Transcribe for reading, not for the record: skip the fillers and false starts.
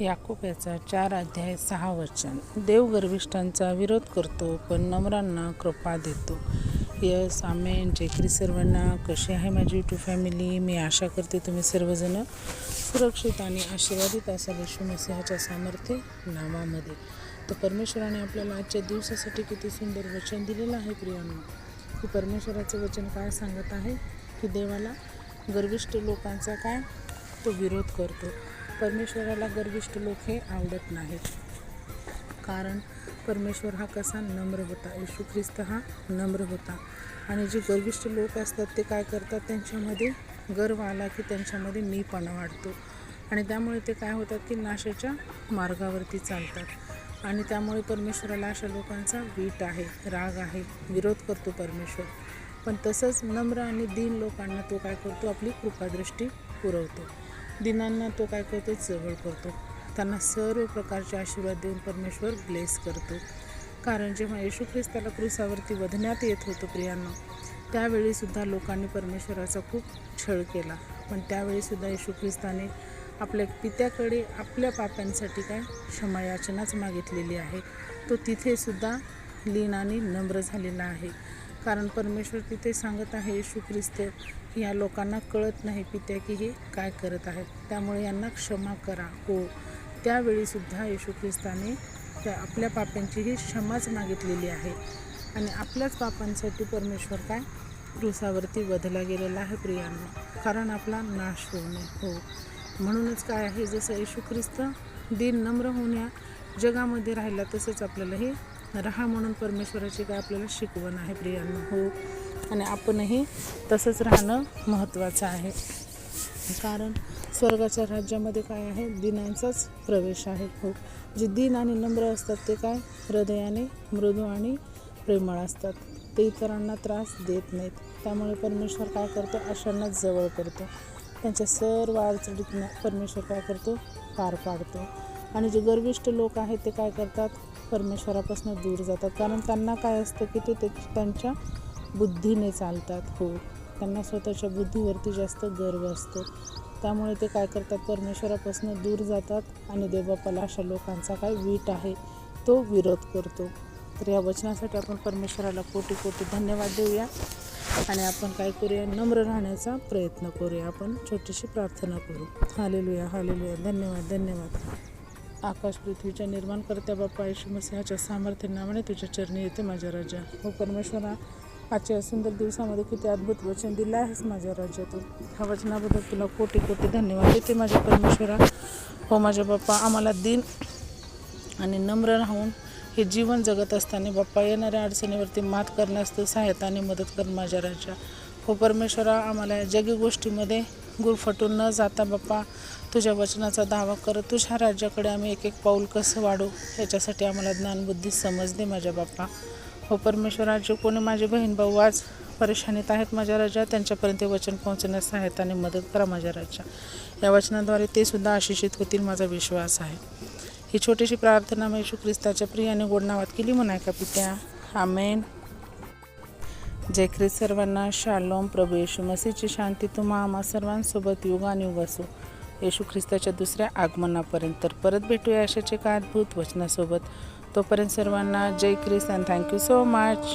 याकूब याचा 4 अध्याय 6 वचन. देव गर्विष्ठांचा विरोध करतो पण नम्रांना कृपा देतो. यस, आमेन. जय ख्रिस्त सर्वांना. कशी आहे माझी यूट्यूब फॅमिली? मी आशा करते तुम्ही सर्वजण सुरक्षित आणि आशीर्वादित असाल येशू मसीहाच्या सामर्थ्य नावामध्ये. तर परमेश्वराने आपल्याला आजच्या दिवसासाठी किती सुंदर वचन दिलेलं आहे प्रियांनो. की परमेश्वराचं वचन काय सांगत आहे की देवाला गर्विष्ठ लोकांचा काय तो विरोध करतो. परमेश्वराला गर्विष्ठ लोक हे आवडत नाहीत. कारण परमेश्वर हा कसा नम्र होता, येशू ख्रिस्त हा नम्र होता. आणि जे गर्विष्ठ लोक असतात ते काय करतात, त्यांच्यामध्ये गर्व आला की त्यांच्यामध्ये मीपणा वाढतो आणि त्यामुळे ते काय होतात की नाशाच्या मार्गावरती चालतात. आणि त्यामुळे परमेश्वराला अशा लोकांचा वीट आहे, राग आहे, विरोध करतो परमेश्वर. पण तसंच नम्र आणि दीन लोकांना तो काय करतो, आपली कृपादृष्टी पुरवतो. दिनांना तो काय करतो, जवळ करतो. त्यांना सर्व प्रकारचे आशीर्वाद देऊन परमेश्वर ब्लेस करतो. कारण जेव्हा येशू ख्रिस्ताला क्रूसावरती वधण्यात येत होतं प्रियांनो, त्यावेळीसुद्धा लोकांनी परमेश्वराचा खूप छळ केला. पण त्यावेळीसुद्धा येशू ख्रिस्ताने आपल्या पित्याकडे आपल्या पापांसाठी काय क्षमायाचनाच मागितलेली आहे. तो तिथेसुद्धा लीन आणि नम्र झालेला आहे. कारण परमेश्वर तिथे सांगत आहे येशू ख्रिस्त की या लोकांना कळत नाही पित्या की हे काय करत आहेत, त्यामुळे यांना क्षमा करा. हो, त्यावेळीसुद्धा येशू ख्रिस्ताने त्या आपल्या पापांची ही क्षमाच मागितलेली आहे. आणि आपल्याच पापांसाठी परमेश्वर काय क्रूसावरती वधला गेलेला आहे प्रियांनो, कारण आपला नाश होऊ नये. हो, म्हणूनच काय आहे, जसं येशू ख्रिस्त दीन नम्र होऊन या जगामध्ये राहिला तसंच आपल्याला हे राहा म्हणून परमेश्वराची काय आपल्याला शिकवण आहे प्रियांनो. हो, आणि आपणही तसंच राहणं महत्त्वाचं आहे. कारण स्वर्गाच्या राज्यामध्ये काय आहे, दीनांचाच प्रवेश आहे. हो, जे दीन आणि नम्र असतात ते काय हृदयाने मृदू आणि प्रेमळ असतात. ते इतरांना त्रास देत नाहीत. त्यामुळे परमेश्वर काय करतो, अशांना जवळ करतो. त्यांच्या सर्व अडचणीतून परमेश्वर काय करतो, पार पाडतो. आणि जे गर्विष्ठ लोक आहेत ते काय करतात, परमेश्वरापासून दूर जातात. कारण त्यांना काय असतं की ते त्यांच्या बुद्धीने चालतात. हो, त्यांना स्वतःच्या बुद्धीवरती जास्त गर्व असतो. त्यामुळे ते काय करतात, परमेश्वरापासून दूर जातात आणि देवबापाला अशा लोकांचा काय वीट आहे तो विरोध करतो. तर या वचनासाठी आपण परमेश्वराला कोटी कोटी धन्यवाद देऊया आणि आपण काय करूया, नम्र राहण्याचा प्रयत्न करूया. आपण छोटीशी प्रार्थना करू. Hallelujah, hallelujah. धन्यवाद, धन्यवाद. आकाश पृथ्वीच्या निर्माण करत्या बाप्पा येशू मसीहाच्या सामर्थ्य नावाने तुझ्या चरणी येते माझ्या राजा. हो परमेश्वरा, आजच्या सुंदर दिवसामध्ये किती अद्भुत वचन दिलं आहेस माझ्या राज्यातून. ह्या वचनाबद्दल तुला कोटी कोटी धन्यवाद देते माझ्या परमेश्वरा. हो माझ्या बाप्पा, आम्हाला दिन आणि नम्र राहून हे जीवन जगत असताना बाप्पा येणाऱ्या अडचणीवरती मात करण्यास तू सहायता आणि मदत कर माझ्या राजा. हो परमेश्वरा, आम्हाला जगी गोष्टीमध्ये गुरफटून न जाता बाप्पा तुझ्या वचनाचा दावा करत तुझ्या राज्याकडे आम्ही एक एक पाऊल कसं वाढू याच्यासाठी आम्हाला ज्ञानबुद्धी समज दे माझ्या बाप्पा. हो परमेश्वरा, जे कोणी माझे बहीण भाऊ आज परेशानीत आहेत माझ्या राजा, त्यांच्यापर्यंत वचन पोहोचण्यास सहायता आणि मदत करा माझ्या राजा. या वचनाद्वारे ते सुद्धा आशिषित होतील माझा विश्वास आहे. ही छोटीशी प्रार्थना मी येशू ख्रिस्ताच्या प्रिय आणि गोड नावात केली म्हणाय का पित्या, आमेन. जय ख्रिस्त सर्वांना. शालोम. प्रभू येशू मसीहची शांती तुम्हा आम्हा सर्वांसोबत युगानुयुग असो येशू ख्रिस्ताच्या दुसऱ्या आगमनापर्यंत. तर परत भेटूया अशाच एका अद्भुत वचनासोबत. तोपर्यंत सर्वांना जय ख्रिस्त अँड थँक्यू सो मच.